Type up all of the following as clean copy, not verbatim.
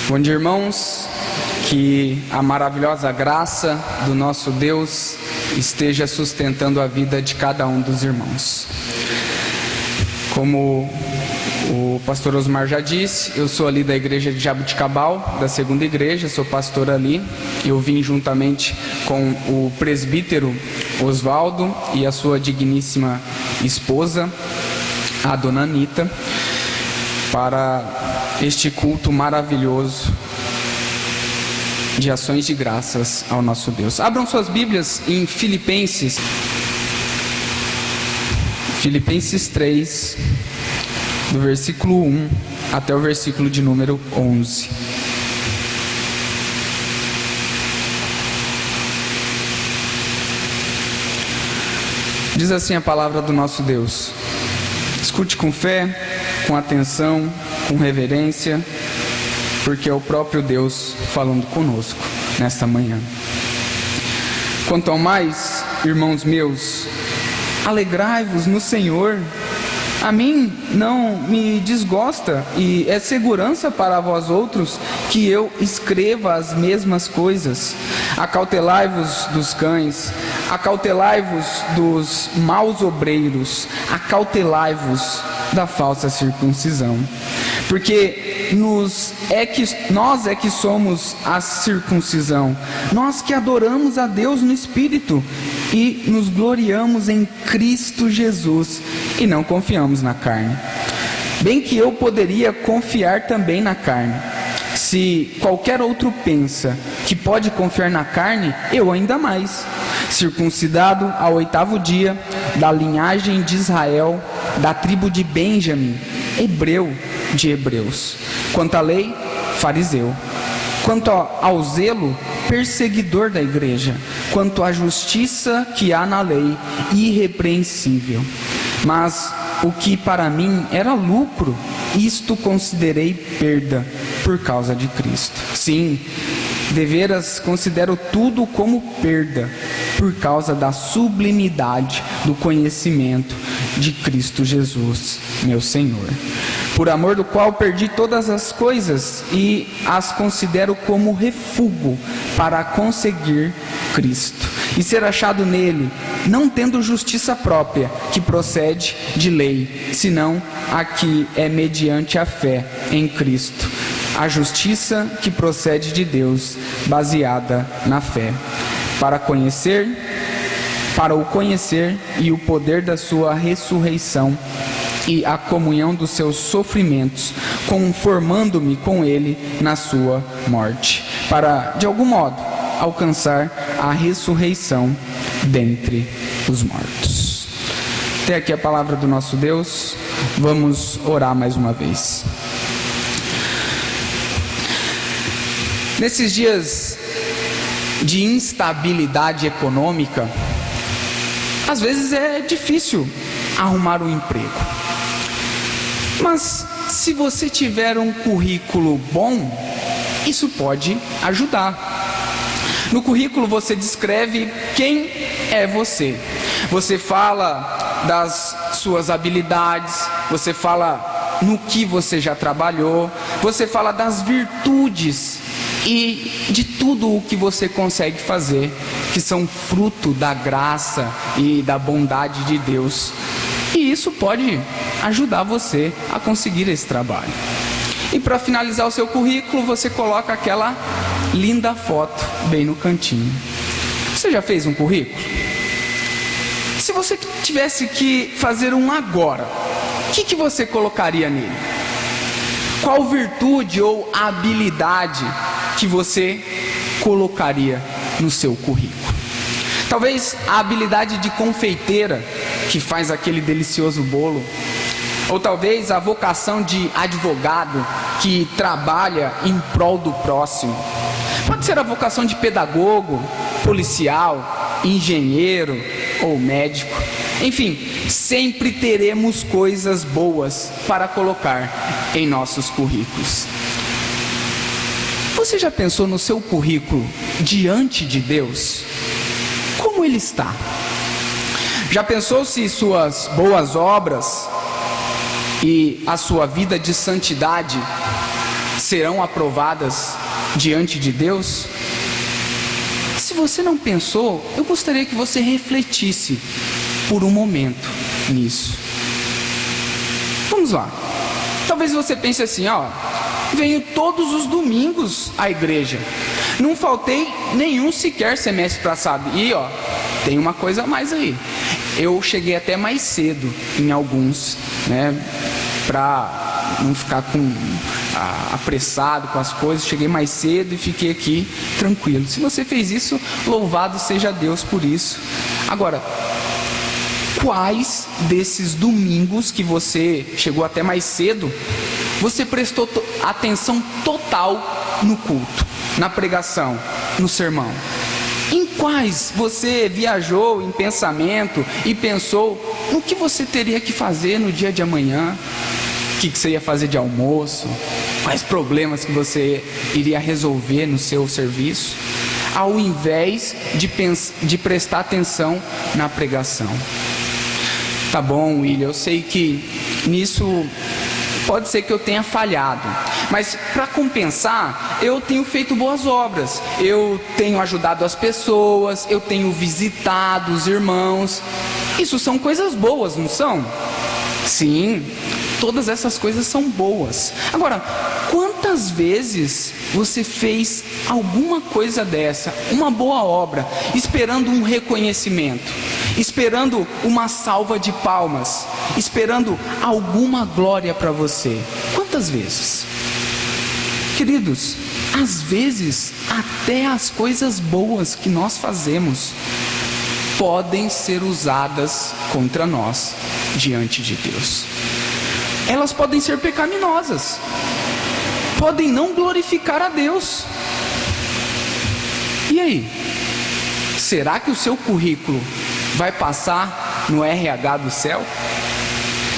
Bom dia, irmãos, que a maravilhosa graça do nosso Deus esteja sustentando a vida de cada um dos irmãos. Como o pastor Osmar já disse, eu sou ali da igreja de Jabuticabal, da segunda igreja, sou pastor ali. Eu vim juntamente com o presbítero Osvaldo e a sua digníssima esposa, a dona Anita, para este culto maravilhoso de ações de graças ao nosso Deus. Abram suas Bíblias em Filipenses 3, do versículo 1 até o versículo de número 11. Diz assim a palavra do nosso Deus. Escute com fé, com atenção, com reverência, porque é o próprio Deus falando conosco nesta manhã. Quanto ao mais, irmãos meus, alegrai-vos no Senhor. A mim não me desgosta e é segurança para vós outros que eu escreva as mesmas coisas. Acautelai-vos dos cães, acautelai-vos dos maus obreiros, acautelai-vos da falsa circuncisão. Porque nós é que somos a circuncisão, nós que adoramos a Deus no Espírito e nos gloriamos em Cristo Jesus e não confiamos na carne. Bem que eu poderia confiar também na carne. Se qualquer outro pensa que pode confiar na carne, eu ainda mais. Circuncidado ao 8º dia, da linhagem de Israel, da tribo de Benjamim, hebreu de hebreus. Quanto à lei, fariseu. Quanto ao zelo, perseguidor da igreja. Quanto à justiça que há na lei, irrepreensível. Mas o que para mim era lucro, isto considerei perda por causa de Cristo. Sim, deveras considero tudo como perda por causa da sublimidade do conhecimento de Cristo Jesus, meu Senhor, por amor do qual perdi todas as coisas e as considero como refúgio para conseguir Cristo e ser achado nele, não tendo justiça própria que procede de lei, senão a que é mediante a fé em Cristo, a justiça que procede de Deus, baseada na fé, para o conhecer e o poder da sua ressurreição e a comunhão dos seus sofrimentos, conformando-me com ele na sua morte, para, de algum modo, alcançar a ressurreição dentre os mortos. Até aqui a palavra do nosso Deus. Vamos orar mais uma vez. Nesses dias de instabilidade econômica, às vezes é difícil arrumar um emprego. Mas se você tiver um currículo bom, isso pode ajudar. No currículo você descreve quem é você. Você fala das suas habilidades, você fala no que você já trabalhou, você fala das virtudes e de tudo o que você consegue fazer, que são fruto da graça e da bondade de Deus. E isso pode ajudar você a conseguir esse trabalho. E para finalizar o seu currículo, você coloca aquela linda foto bem no cantinho. Você já fez um currículo? Se você tivesse que fazer um agora, o que você colocaria nele? Qual virtude ou habilidade que você colocaria no seu currículo? Talvez a habilidade de confeiteira, que faz aquele delicioso bolo. Ou talvez a vocação de advogado, que trabalha em prol do próximo. Pode ser a vocação de pedagogo, policial, engenheiro ou médico. Enfim, sempre teremos coisas boas para colocar em nossos currículos. Você já pensou no seu currículo diante de Deus? Como ele está? Já pensou se suas boas obras e a sua vida de santidade serão aprovadas diante de Deus? Se você não pensou, eu gostaria que você refletisse por um momento nisso. Vamos lá. Talvez você pense assim, venho todos os domingos à igreja, não faltei nenhum sequer semestre passado, e tem uma coisa a mais aí, eu cheguei até mais cedo em alguns, para não ficar apressado com as coisas, cheguei mais cedo e fiquei aqui tranquilo. Se você fez isso, louvado seja Deus por isso. Agora, quais desses domingos que você chegou até mais cedo, você prestou atenção total no culto, na pregação, no sermão? Em quais você viajou em pensamento e pensou no que você teria que fazer no dia de amanhã? O que você ia fazer de almoço? Quais problemas que você iria resolver no seu serviço? Ao invés de prestar atenção na pregação. Tá bom, William, eu sei que nisso pode ser que eu tenha falhado, mas para compensar, eu tenho feito boas obras, eu tenho ajudado as pessoas, eu tenho visitado os irmãos. Isso são coisas boas, não são? Sim, todas essas coisas são boas. Agora, quantas vezes você fez alguma coisa dessa, uma boa obra, esperando um reconhecimento, esperando uma salva de palmas, esperando alguma glória para você? Quantas vezes? Queridos, às vezes até as coisas boas que nós fazemos podem ser usadas contra nós diante de Deus. Elas podem ser pecaminosas, podem não glorificar a Deus. E aí? Será que o seu currículo vai passar no RH do céu?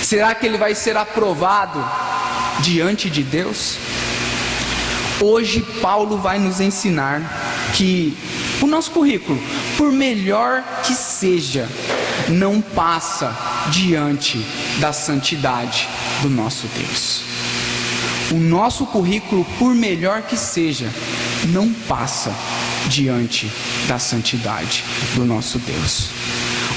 Será que ele vai ser aprovado diante de Deus? Hoje Paulo vai nos ensinar que o nosso currículo, por melhor que seja, não passa diante da santidade do nosso Deus. O nosso currículo, por melhor que seja, não passa diante da santidade do nosso Deus.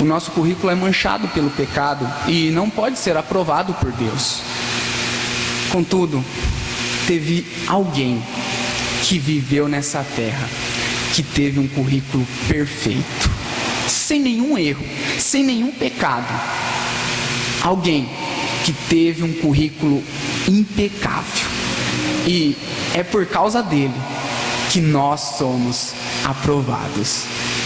O nosso currículo é manchado pelo pecado e não pode ser aprovado por Deus. Contudo, teve alguém que viveu nessa terra, que teve um currículo perfeito, sem nenhum erro, sem nenhum pecado. Alguém que teve um currículo impecável, e é por causa dele que nós somos aprovados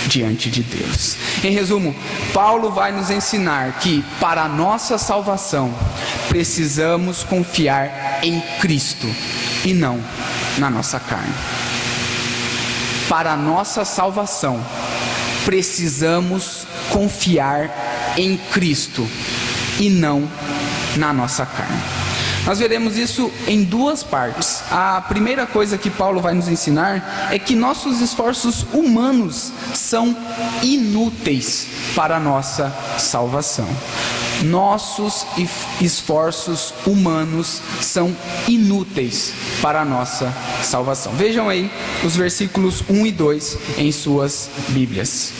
diante de Deus. Em resumo, Paulo vai nos ensinar que para a nossa salvação precisamos confiar em Cristo e não na nossa carne. Para a nossa salvação precisamos confiar em Cristo e não na nossa carne. Nós veremos isso em duas partes. A primeira coisa que Paulo vai nos ensinar é que nossos esforços humanos são inúteis para a nossa salvação. Nossos esforços humanos são inúteis para a nossa salvação. Vejam aí os versículos 1 e 2 em suas Bíblias.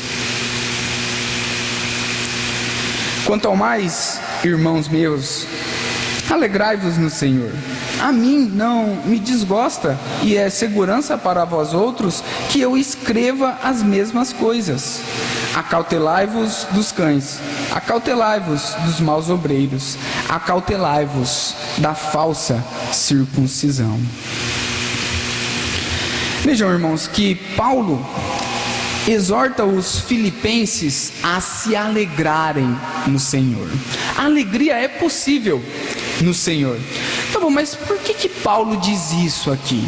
Quanto ao mais, irmãos meus, alegrai-vos no Senhor. A mim não me desgosta e é segurança para vós outros que eu escreva as mesmas coisas. Acautelai-vos dos cães, acautelai-vos dos maus obreiros, acautelai-vos da falsa circuncisão. Vejam, irmãos, que Paulo exorta os filipenses a se alegrarem no Senhor. A alegria é possível no Senhor. Tá bom, mas por que Paulo diz isso aqui?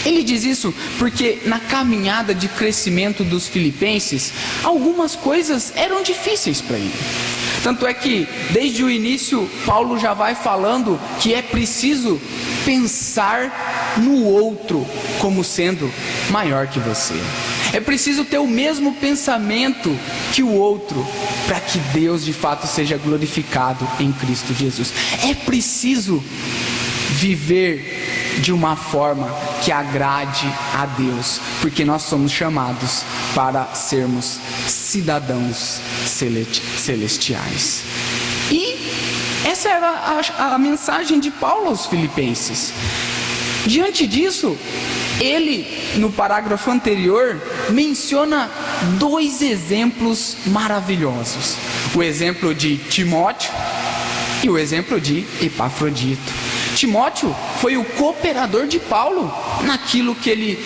Ele diz isso porque na caminhada de crescimento dos filipenses, algumas coisas eram difíceis para ele. Tanto é que desde o início Paulo já vai falando que é preciso pensar no outro como sendo maior que você. É preciso ter o mesmo pensamento que o outro, para que Deus de fato seja glorificado em Cristo Jesus. É preciso viver de uma forma que agrade a Deus, porque nós somos chamados para sermos cidadãos celestiais. E essa era a mensagem de Paulo aos Filipenses. Diante disso, ele, no parágrafo anterior, menciona 2 exemplos maravilhosos: o exemplo de Timóteo e o exemplo de Epafrodito. Timóteo foi o cooperador de Paulo naquilo que ele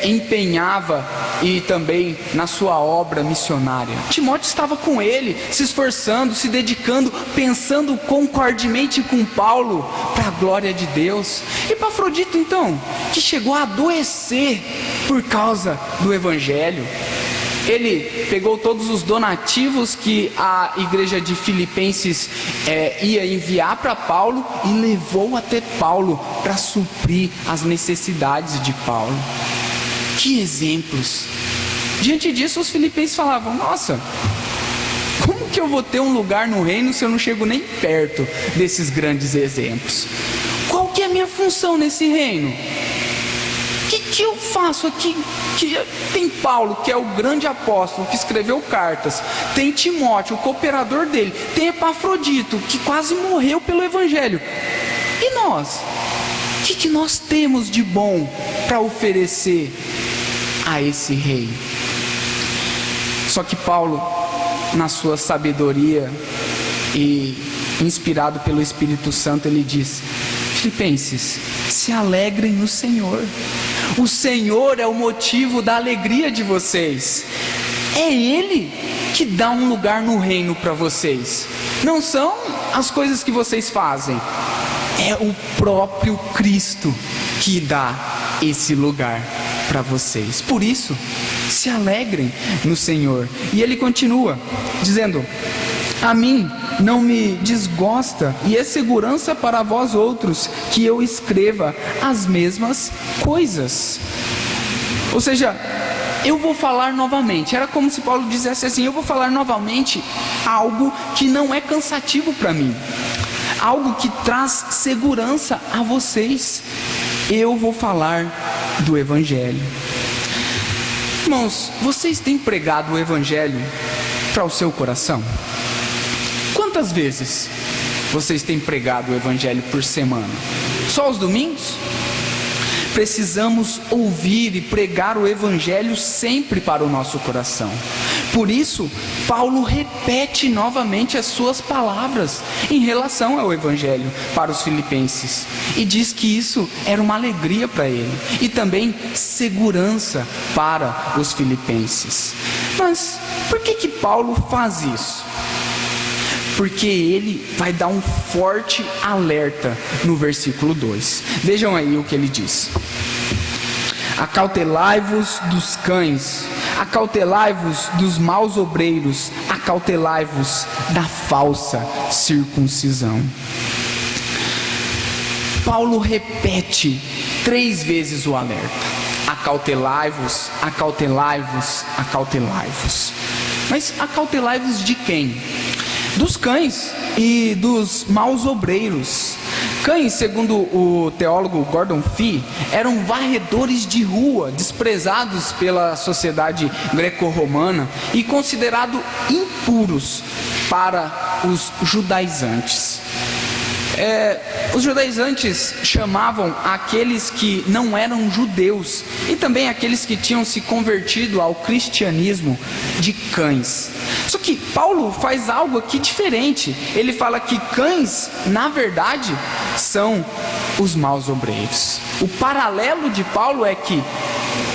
empenhava e também na sua obra missionária. Timóteo estava com ele, se esforçando, se dedicando, pensando concordemente com Paulo para a glória de Deus. Epafrodito, então, que chegou a adoecer por causa do Evangelho. Ele pegou todos os donativos que a igreja de Filipenses ia enviar para Paulo e levou até Paulo para suprir as necessidades de Paulo. Que exemplos! Diante disso, os filipenses falavam: nossa, como que eu vou ter um lugar no reino se eu não chego nem perto desses grandes exemplos? Qual que é a minha função nesse reino? O que eu faço aqui? Que tem Paulo, que é o grande apóstolo, que escreveu cartas. Tem Timóteo, o cooperador dele. Tem Epafrodito, que quase morreu pelo Evangelho. E nós? O que nós temos de bom para oferecer a esse rei? Só que Paulo, na sua sabedoria e inspirado pelo Espírito Santo, ele diz: Filipenses, se alegrem no Senhor. O Senhor é o motivo da alegria de vocês. É Ele que dá um lugar no reino para vocês. Não são as coisas que vocês fazem. É o próprio Cristo que dá esse lugar para vocês. Por isso, se alegrem no Senhor. E ele continua dizendo: a mim não me desgosta e é segurança para vós outros que eu escreva as mesmas coisas. Ou seja, eu vou falar novamente. Era como se Paulo dissesse assim: eu vou falar novamente algo que não é cansativo para mim, algo que traz segurança a vocês. Eu vou falar do Evangelho. Irmãos, vocês têm pregado o Evangelho para o seu coração? Quantas vezes vocês têm pregado o Evangelho por semana? Só os domingos? Precisamos ouvir e pregar o Evangelho sempre para o nosso coração. Por isso, Paulo repete novamente as suas palavras em relação ao Evangelho para os filipenses. E diz que isso era uma alegria para ele e também segurança para os filipenses. Mas por que Paulo faz isso? Porque ele vai dar um forte alerta no versículo 2. Vejam aí o que ele diz: acautelai-vos dos cães, acautelai-vos dos maus obreiros, acautelai-vos da falsa circuncisão. Paulo repete 3 vezes o alerta: acautelai-vos, acautelai-vos, acautelai-vos. Mas acautelai-vos de quem? Dos cães e dos maus obreiros. Cães, segundo o teólogo Gordon Fee, eram varredores de rua, desprezados pela sociedade greco-romana e considerados impuros para os judaizantes. Os judaizantes chamavam aqueles que não eram judeus e também aqueles que tinham se convertido ao cristianismo de cães. Só que Paulo faz algo aqui diferente. Ele fala que cães, na verdade, são os maus obreiros. O paralelo de Paulo é que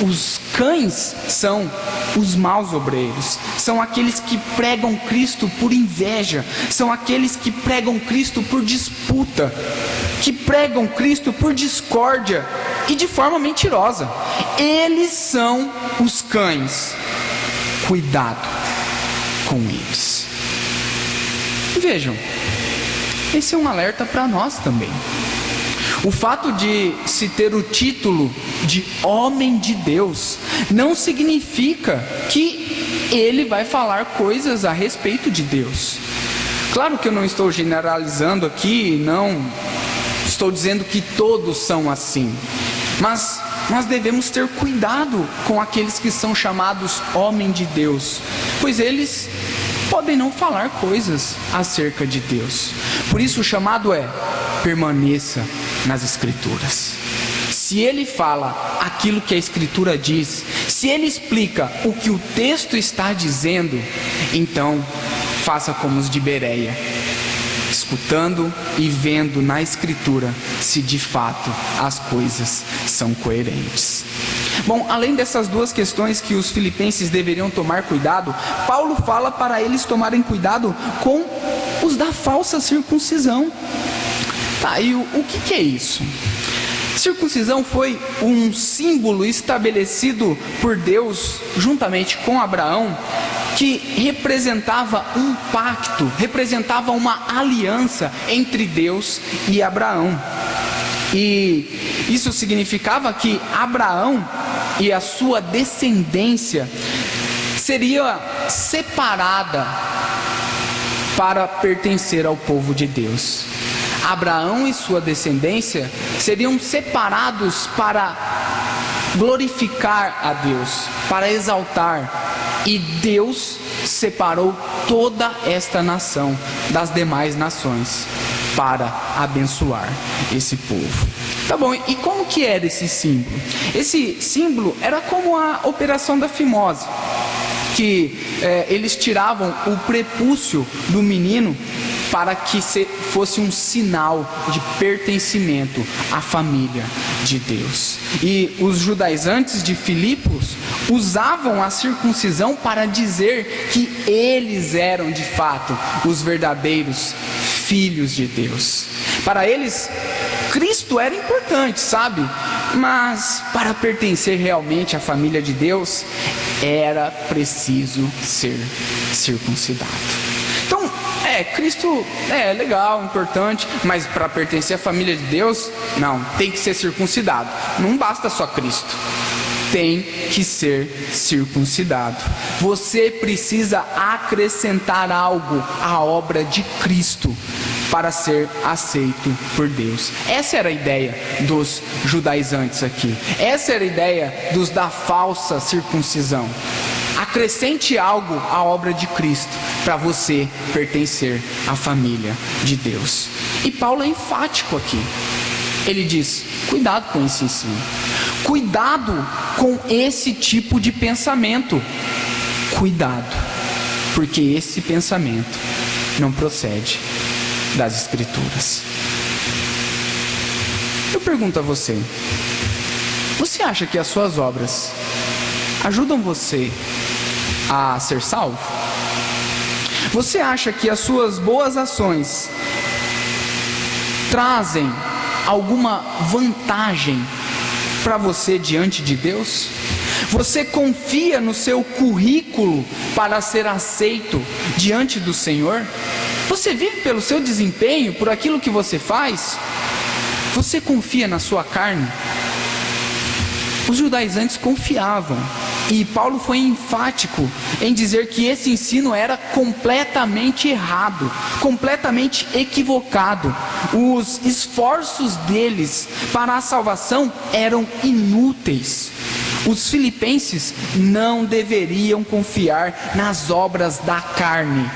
os cães são os maus obreiros, são aqueles que pregam Cristo por inveja, são aqueles que pregam Cristo por disputa, que pregam Cristo por discórdia e de forma mentirosa. Eles são os cães. Cuidado com eles. Vejam, esse é um alerta para nós também. O fato de se ter o título de homem de Deus não significa que ele vai falar coisas a respeito de Deus. Claro que eu não estou generalizando aqui, não estou dizendo que todos são assim, mas nós devemos ter cuidado com aqueles que são chamados homens de Deus, pois eles podem não falar coisas acerca de Deus. Por isso o chamado é: permaneça nas Escrituras. Se ele fala aquilo que a Escritura diz, se ele explica o que o texto está dizendo, então faça como os de Bereia, escutando e vendo na Escritura se de fato as coisas são coerentes. Bom, além dessas duas questões que os filipenses deveriam tomar cuidado, Paulo fala para eles tomarem cuidado com os da falsa circuncisão. Tá, e o que é isso? Circuncisão foi um símbolo estabelecido por Deus juntamente com Abraão, que representava um pacto, representava uma aliança entre Deus e Abraão. E isso significava que Abraão e a sua descendência seria separada para pertencer ao povo de Deus. Abraão e sua descendência seriam separados para glorificar a Deus, para exaltar, e Deus separou toda esta nação das demais nações para abençoar esse povo. Tá bom, e como que era esse símbolo? Esse símbolo era como a operação da fimose, que eles tiravam o prepúcio do menino para que fosse um sinal de pertencimento à família de Deus. E os judaizantes de Filipos usavam a circuncisão para dizer que eles eram de fato os verdadeiros filhos de Deus. Para eles, Cristo era importante, sabe? Mas para pertencer realmente à família de Deus, era preciso ser circuncidado. Então, Cristo é legal, importante, mas para pertencer à família de Deus, não, tem que ser circuncidado. Não basta só Cristo, tem que ser circuncidado. Você precisa acrescentar algo à obra de Cristo para ser aceito por Deus. Essa era a ideia dos judaizantes aqui. Essa era a ideia dos da falsa circuncisão. Acrescente algo à obra de Cristo para você pertencer à família de Deus. E Paulo é enfático aqui. Ele diz: cuidado com esse ensino. Cuidado com esse tipo de pensamento. Cuidado, porque esse pensamento não procede das Escrituras. Eu pergunto a você: você acha que as suas obras ajudam você a ser salvo? Você acha que as suas boas ações trazem alguma vantagem para você diante de Deus? Você confia no seu currículo para ser aceito diante do Senhor? Você vive pelo seu desempenho, por aquilo que você faz? Você confia na sua carne? Os judaizantes confiavam, e Paulo foi enfático em dizer que esse ensino era completamente errado, completamente equivocado. Os esforços deles para a salvação eram inúteis. Os filipenses não deveriam confiar nas obras da carne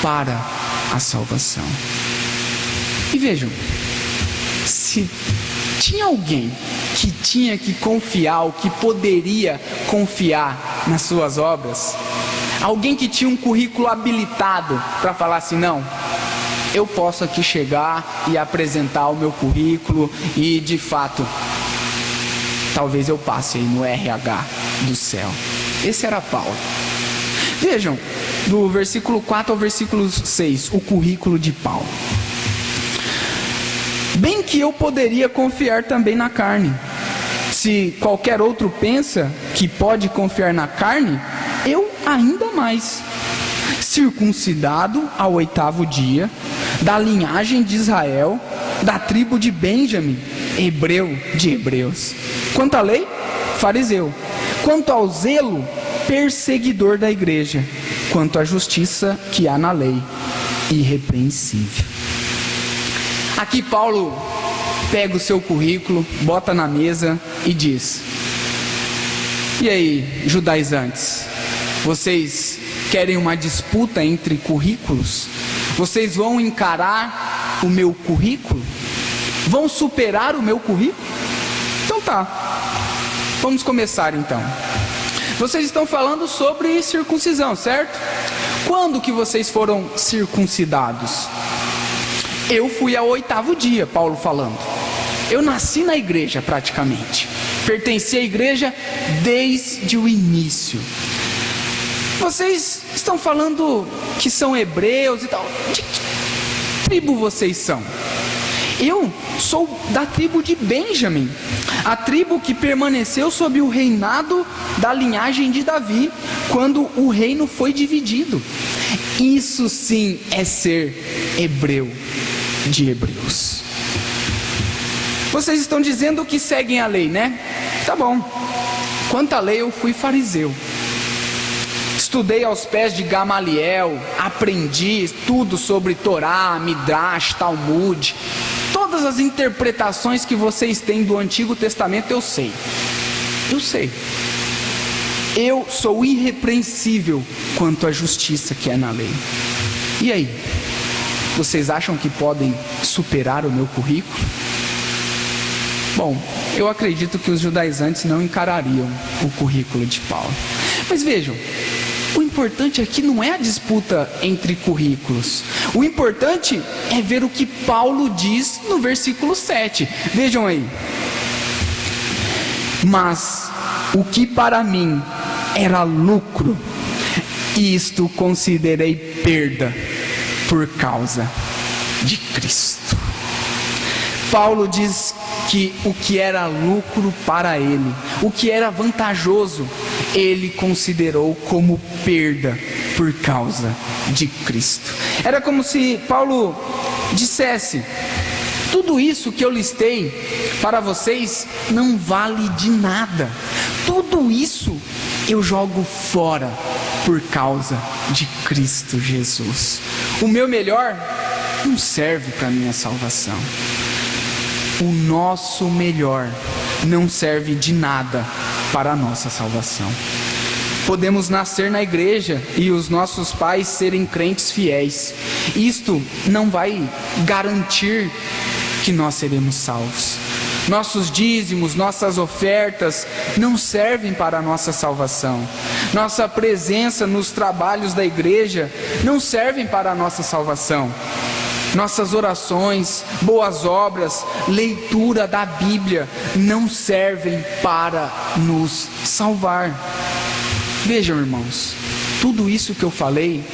para a salvação. E vejam, se tinha alguém que tinha que confiar, ou que poderia confiar nas suas obras, alguém que tinha um currículo habilitado para falar assim: não, eu posso aqui chegar e apresentar o meu currículo e de fato talvez eu passe aí no RH do céu. Esse era Paulo. Vejam, do versículo 4 ao versículo 6, o currículo de Paulo. Bem que eu poderia confiar também na carne. Se qualquer outro pensa que pode confiar na carne, eu ainda mais. Circuncidado ao 8º dia, da linhagem de Israel, da tribo de Benjamim, hebreu de hebreus. Quanto à lei, fariseu. Quanto ao zelo, perseguidor da igreja. Quanto à justiça que há na lei, irrepreensível. Aqui Paulo pega o seu currículo, bota na mesa e diz: e aí, judaizantes, vocês querem uma disputa entre currículos? Vocês vão encarar o meu currículo? Vão superar o meu currículo? Então tá, vamos começar então. Vocês estão falando sobre circuncisão, certo? Quando que vocês foram circuncidados? Eu fui ao 8º dia, Paulo falando. Eu nasci na igreja praticamente. Pertenci à igreja desde o início. Vocês estão falando que são hebreus e tal. De que tribo vocês são? Eu sou da tribo de Benjamim, a tribo que permaneceu sob o reinado da linhagem de Davi, quando o reino foi dividido. Isso sim é ser hebreu de hebreus. Vocês estão dizendo que seguem a lei, né? Tá bom. Quanto à lei, eu fui fariseu. Estudei aos pés de Gamaliel, aprendi tudo sobre Torá, Midrash, Talmud. Todas as interpretações que vocês têm do Antigo Testamento eu sei. Eu sei. Eu sou irrepreensível quanto à justiça que é na lei. E aí? Vocês acham que podem superar o meu currículo? Bom, eu acredito que os judaizantes não encarariam o currículo de Paulo. Mas vejam, o importante aqui não é a disputa entre currículos. O importante é ver o que Paulo diz no versículo 7. Vejam aí. Mas o que para mim era lucro, isto considerei perda por causa de Cristo. Paulo diz que o que era lucro para ele, o que era vantajoso, ele considerou como perda por causa de Cristo. Era como se Paulo dissesse: tudo isso que eu listei para vocês não vale de nada. Tudo isso eu jogo fora por causa de Cristo Jesus. O meu melhor não serve para minha salvação. O nosso melhor não serve de nada para a nossa salvação. Podemos nascer na igreja e os nossos pais serem crentes fiéis. Isto não vai garantir que nós seremos salvos. Nossos dízimos, nossas ofertas não servem para a nossa salvação. Nossa presença nos trabalhos da igreja não servem para a nossa salvação. Nossas orações, boas obras, leitura da Bíblia não servem para nos salvar. Vejam, irmãos, tudo isso que eu falei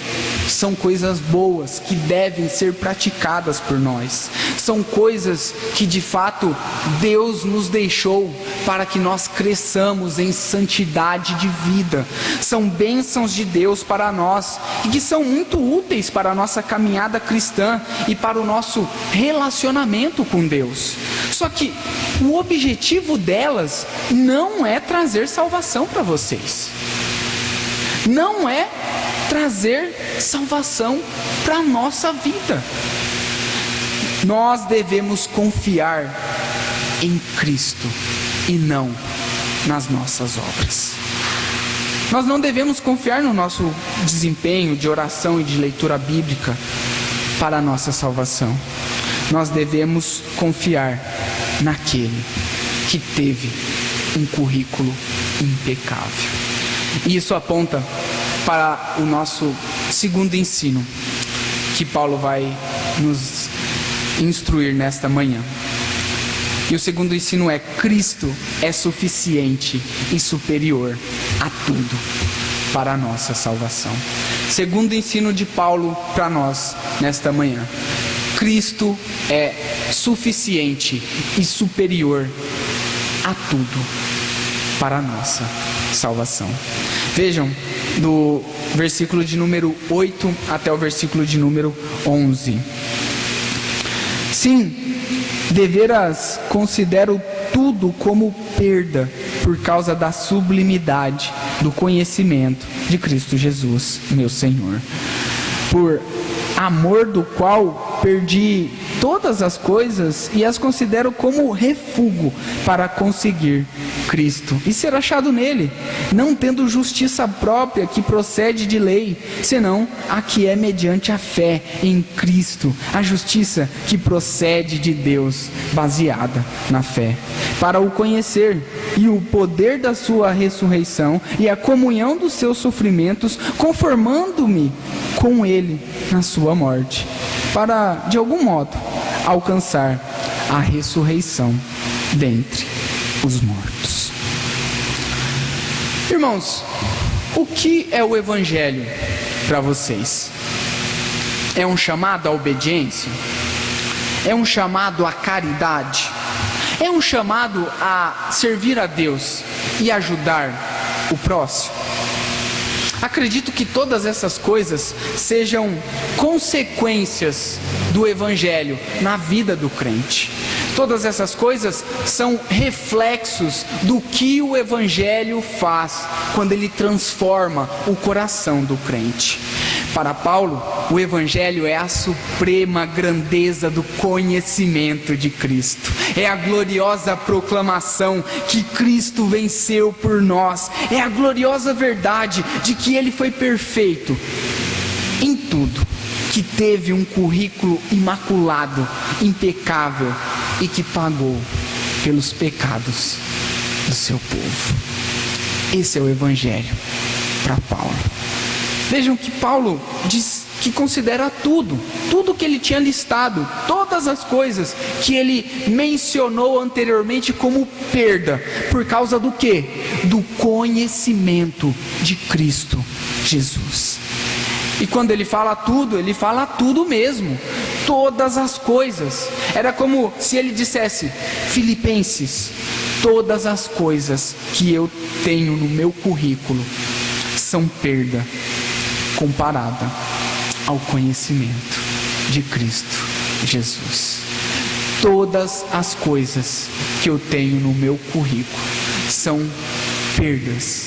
são coisas boas que devem ser praticadas por nós. São coisas que de fato Deus nos deixou para que nós cresçamos em santidade de vida. São bênçãos de Deus para nós e que são muito úteis para a nossa caminhada cristã e para o nosso relacionamento com Deus. Só que o objetivo delas não é trazer salvação para vocês. Não é trazer salvação para a nossa vida. Nós devemos confiar em Cristo e não nas nossas obras. Nós não devemos confiar no nosso desempenho de oração e de leitura bíblica para a nossa salvação. Nós devemos confiar naquele que teve um currículo impecável. E isso aponta para o nosso segundo ensino, que Paulo vai nos instruir nesta manhã. E o segundo ensino é: Cristo é suficiente e superior a tudo para a nossa salvação. Segundo ensino de Paulo para nós nesta manhã: Cristo é suficiente e superior a tudo para a nossa salvação. Vejam, do versículo de número 8 até o versículo de número 11. Sim, deveras considero tudo como perda por causa da sublimidade do conhecimento de Cristo Jesus, meu Senhor, por amor do qual perdi todas as coisas e as considero como refúgio para conseguir Cristo e ser achado nele, não tendo justiça própria que procede de lei, senão a que é mediante a fé em Cristo, a justiça que procede de Deus, baseada na fé, para o conhecer e o poder da sua ressurreição e a comunhão dos seus sofrimentos, conformando-me com ele na sua morte, para, de algum modo, alcançar a ressurreição dentre os mortos. Irmãos, o que é o Evangelho para vocês? É um chamado à obediência? É um chamado à caridade? É um chamado a servir a Deus e ajudar o próximo? Acredito que todas essas coisas sejam consequências do Evangelho na vida do crente. Todas essas coisas são reflexos do que o Evangelho faz quando ele transforma o coração do crente. Para Paulo, o Evangelho é a suprema grandeza do conhecimento de Cristo. É a gloriosa proclamação que Cristo venceu por nós. É a gloriosa verdade de que Ele foi perfeito em tudo, que teve um currículo imaculado, impecável e que pagou pelos pecados do seu povo. Esse é o Evangelho para Paulo. Vejam que Paulo diz que considera tudo que ele tinha listado, todas as coisas que ele mencionou anteriormente como perda, por causa do quê? Do conhecimento de Cristo Jesus. E quando ele fala tudo mesmo, todas as coisas. Era como se ele dissesse: Filipenses, todas as coisas que eu tenho no meu currículo são perda comparada ao conhecimento de Cristo Jesus. Todas as coisas que eu tenho no meu currículo são perdas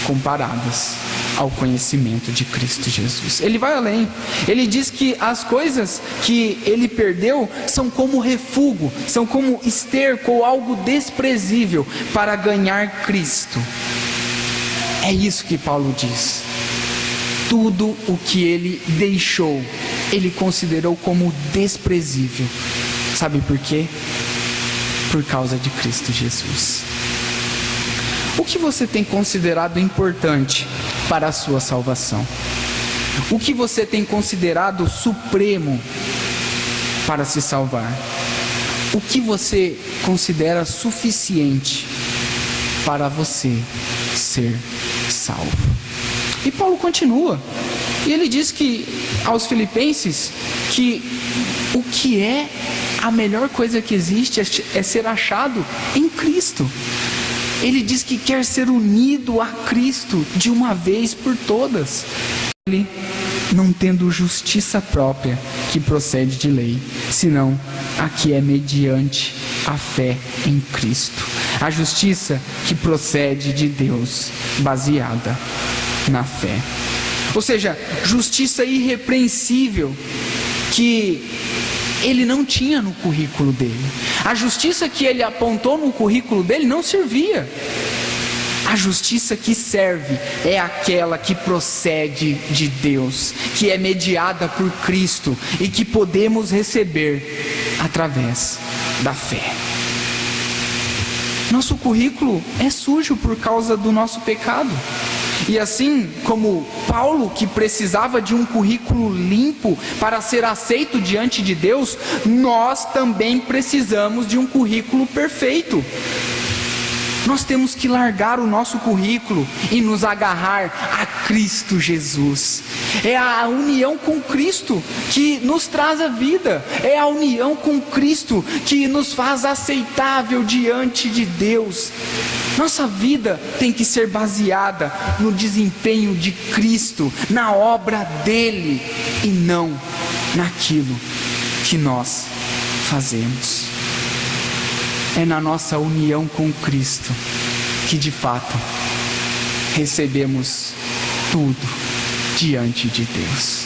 comparadas ao conhecimento de Cristo Jesus. Ele vai além. Ele diz que as coisas que ele perdeu são como refúgio, são como esterco ou algo desprezível para ganhar Cristo. É isso que Paulo diz. Tudo o que ele deixou, ele considerou como desprezível. Sabe por quê? Por causa de Cristo Jesus. O que você tem considerado importante para a sua salvação? O que você tem considerado supremo para se salvar? O que você considera suficiente para você ser salvo? E Paulo continua, e ele diz que aos filipenses que o que é a melhor coisa que existe é ser achado em Cristo. Ele diz que quer ser unido a Cristo de uma vez por todas. Ele não tendo justiça própria que procede de lei, senão a que é mediante a fé em Cristo. A justiça que procede de Deus, baseada na fé. Ou seja, justiça irrepreensível que ele não tinha no currículo dele. A justiça que ele apontou no currículo dele não servia. A justiça que serve é aquela que procede de Deus, que é mediada por Cristo e que podemos receber através da fé. Nosso currículo é sujo por causa do nosso pecado. E assim como Paulo, que precisava de um currículo limpo para ser aceito diante de Deus, nós também precisamos de um currículo perfeito. Nós temos que largar o nosso currículo e nos agarrar a Cristo Jesus. É a união com Cristo que nos traz a vida. É a união com Cristo que nos faz aceitável diante de Deus. Nossa vida tem que ser baseada no desempenho de Cristo, na obra dele, e não naquilo que nós fazemos. É na nossa união com Cristo que de fato recebemos tudo diante de Deus.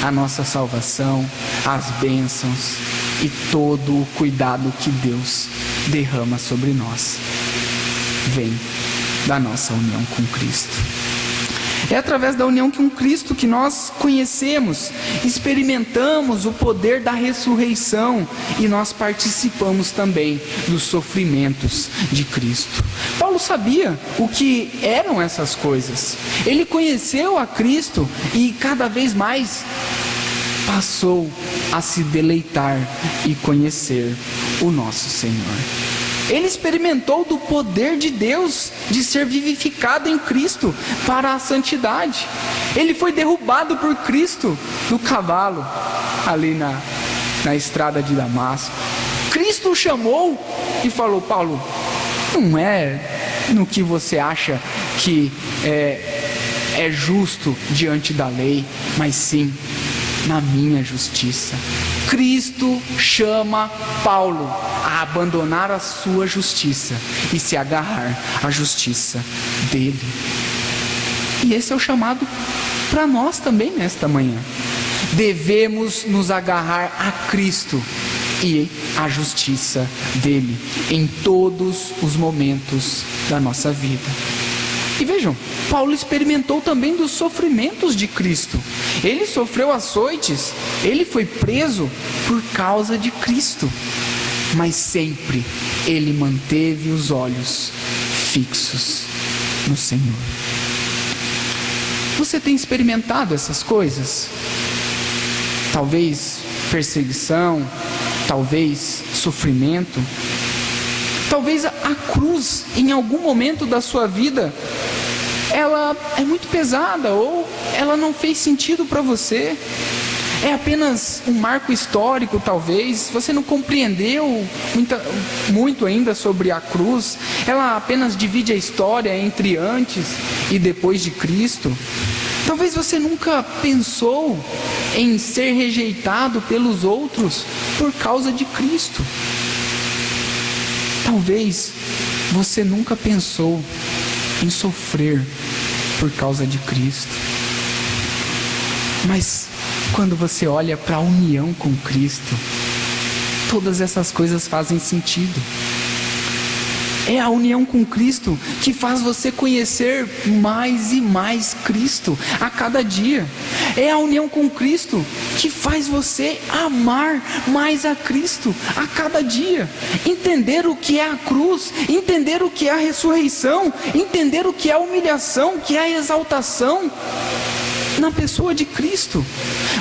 a nossa salvação, as bênçãos e todo o cuidado que Deus derrama sobre nós vem da nossa união com Cristo. É através da união com Cristo que nós conhecemos, experimentamos o poder da ressurreição e nós participamos também dos sofrimentos de Cristo. Paulo sabia o que eram essas coisas. Ele conheceu a Cristo e cada vez mais passou a se deleitar e conhecer o nosso Senhor. Ele experimentou do poder de Deus de ser vivificado em Cristo para a santidade. Ele foi derrubado por Cristo do cavalo ali na estrada de Damasco. Cristo o chamou e falou: Paulo, não é no que você acha que é justo diante da lei, mas sim na minha justiça. Cristo chama Paulo a abandonar a sua justiça e se agarrar à justiça dele. E esse é o chamado para nós também nesta manhã. Devemos nos agarrar a Cristo e à justiça dele em todos os momentos da nossa vida. E vejam, Paulo experimentou também dos sofrimentos de Cristo. Ele sofreu açoites, ele foi preso por causa de Cristo. Mas sempre ele manteve os olhos fixos no Senhor. Você tem experimentado essas coisas? Talvez perseguição, talvez sofrimento. Talvez a cruz, em algum momento da sua vida, ela é muito pesada ou ela não fez sentido para você. É apenas um marco histórico, talvez. Você não compreendeu muito ainda sobre a cruz. Ela apenas divide a história entre antes e depois de Cristo. Talvez você nunca pensou em ser rejeitado pelos outros por causa de Cristo. Talvez você nunca pensou em sofrer por causa de Cristo. Mas quando você olha para a união com Cristo, todas essas coisas fazem sentido. É a união com Cristo que faz você conhecer mais e mais Cristo a cada dia. É a união com Cristo que faz você amar mais a Cristo a cada dia. Entender o que é a cruz, entender o que é a ressurreição, entender o que é a humilhação, o que é a exaltação na pessoa de Cristo.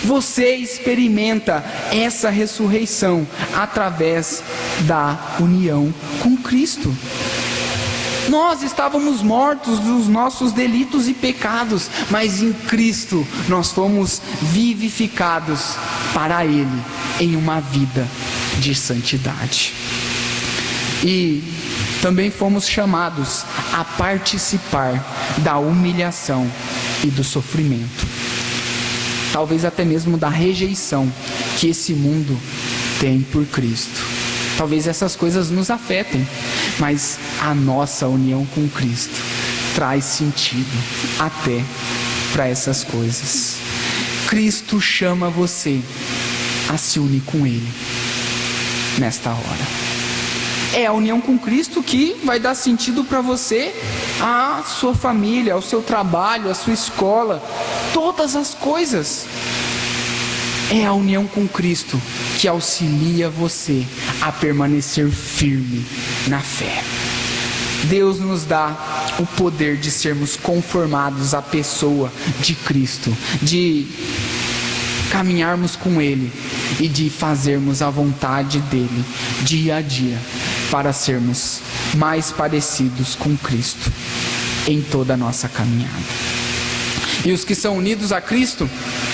Você experimenta essa ressurreição através da união com Cristo. Nós estávamos mortos dos nossos delitos e pecados, mas em Cristo nós fomos vivificados para Ele em uma vida de santidade. E também fomos chamados a participar da humilhação e do sofrimento, talvez até mesmo da rejeição que esse mundo tem por Cristo. Talvez essas coisas nos afetem, mas a nossa união com Cristo traz sentido até para essas coisas. Cristo chama você a se unir com Ele nesta hora. É a união com Cristo que vai dar sentido para você, a sua família, ao seu trabalho, a sua escola, todas as coisas. É a união com Cristo que auxilia você a permanecer firme na fé. Deus nos dá o poder de sermos conformados à pessoa de Cristo, de caminharmos com Ele e de fazermos a vontade dEle dia a dia, para sermos mais parecidos com Cristo em toda a nossa caminhada. E os que são unidos a Cristo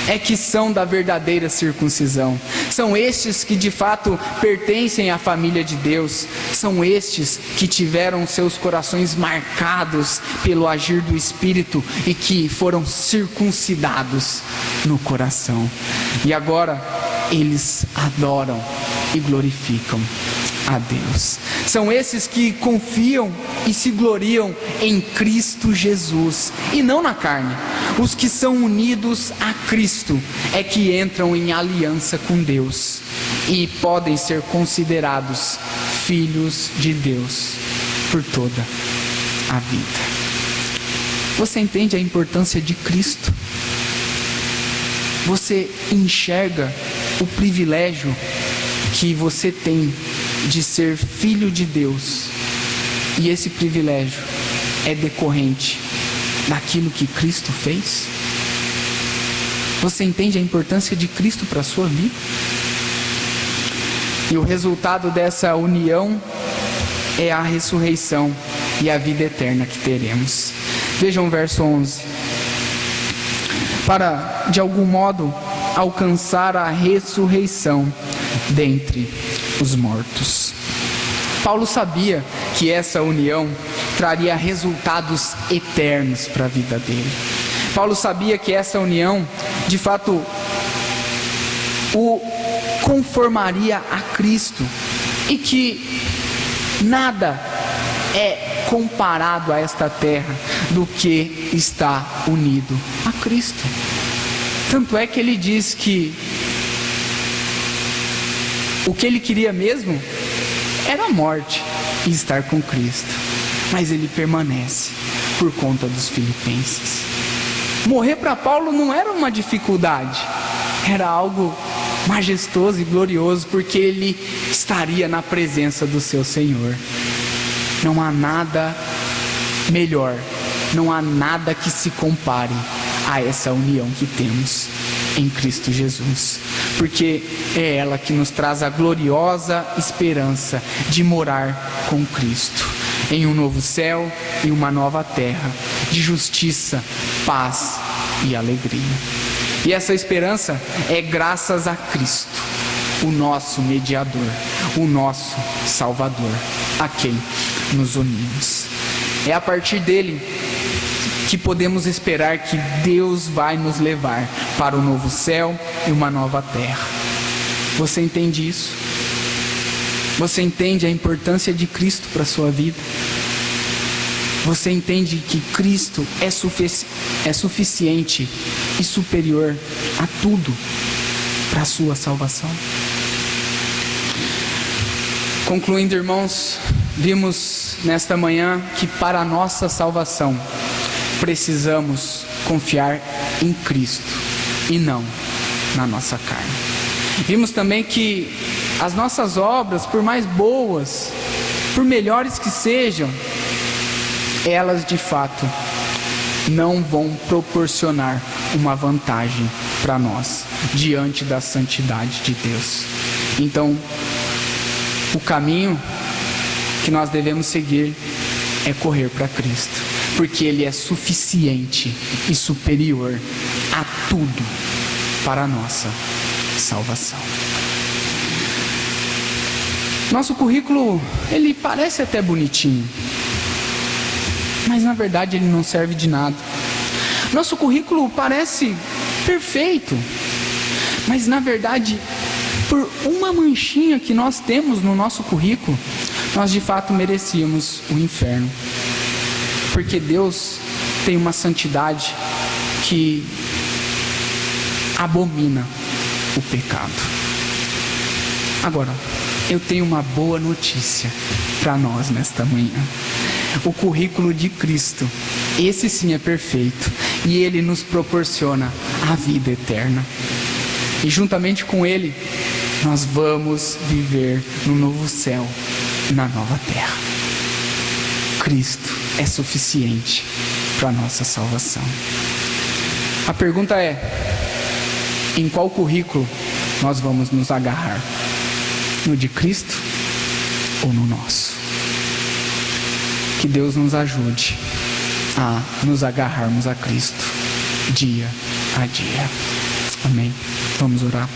é que são da verdadeira circuncisão. São estes que de fato pertencem à família de Deus. São estes que tiveram seus corações marcados pelo agir do Espírito e que foram circuncidados no coração. E agora eles adoram e glorificam a Deus. São esses que confiam e se gloriam em Cristo Jesus e não na carne. Os que são unidos a Cristo é que entram em aliança com Deus e podem ser considerados filhos de Deus por toda a vida. Você entende a importância de Cristo? Você enxerga o privilégio que você tem de ser filho de Deus, e esse privilégio é decorrente daquilo que Cristo fez? Você entende a importância de Cristo para a sua vida? E o resultado dessa união é a ressurreição e a vida eterna que teremos. Vejam o verso 11. Para, de algum modo, alcançar a ressurreição dentre os mortos. Paulo sabia que essa união traria resultados eternos para a vida dele. Paulo sabia que essa união, de fato, o conformaria a Cristo, e que nada é comparado a esta terra do que está unido a Cristo. Tanto é que ele diz que o que ele queria mesmo era a morte e estar com Cristo, mas ele permanece por conta dos filipenses. Morrer para Paulo não era uma dificuldade, era algo majestoso e glorioso, porque ele estaria na presença do seu Senhor. Não há nada melhor, não há nada que se compare a essa união que temos em Cristo Jesus, porque é ela que nos traz a gloriosa esperança de morar com Cristo em um novo céu e uma nova terra, de justiça, paz e alegria. E essa esperança é graças a Cristo, o nosso mediador, o nosso Salvador, a quem nos unimos. É a partir dele que podemos esperar que Deus vai nos levar para o novo céu e uma nova terra. Você entende isso? Você entende a importância de Cristo para a sua vida? Você entende que Cristo é suficiente e superior a tudo para a sua salvação? Concluindo, irmãos, vimos nesta manhã que para a nossa salvação precisamos confiar em Cristo e não na nossa carne. Vimos também que as nossas obras, por mais boas, por melhores que sejam, elas de fato não vão proporcionar uma vantagem para nós diante da santidade de Deus. Então, o caminho que nós devemos seguir é correr para Cristo, porque Ele é suficiente e superior a tudo para a nossa salvação. Nosso currículo, ele parece até bonitinho, mas na verdade ele não serve de nada. Nosso currículo parece perfeito, mas na verdade, por uma manchinha que nós temos no nosso currículo, nós de fato merecíamos o inferno. Porque Deus tem uma santidade que abomina o pecado. Agora, eu tenho uma boa notícia para nós nesta manhã. O currículo de Cristo, esse sim é perfeito, e Ele nos proporciona a vida eterna. E juntamente com Ele, nós vamos viver no novo céu e na nova terra. Cristo é suficiente para a nossa salvação. A pergunta é: em qual currículo nós vamos nos agarrar? No de Cristo ou no nosso? Que Deus nos ajude a nos agarrarmos a Cristo dia a dia. Amém. Vamos orar.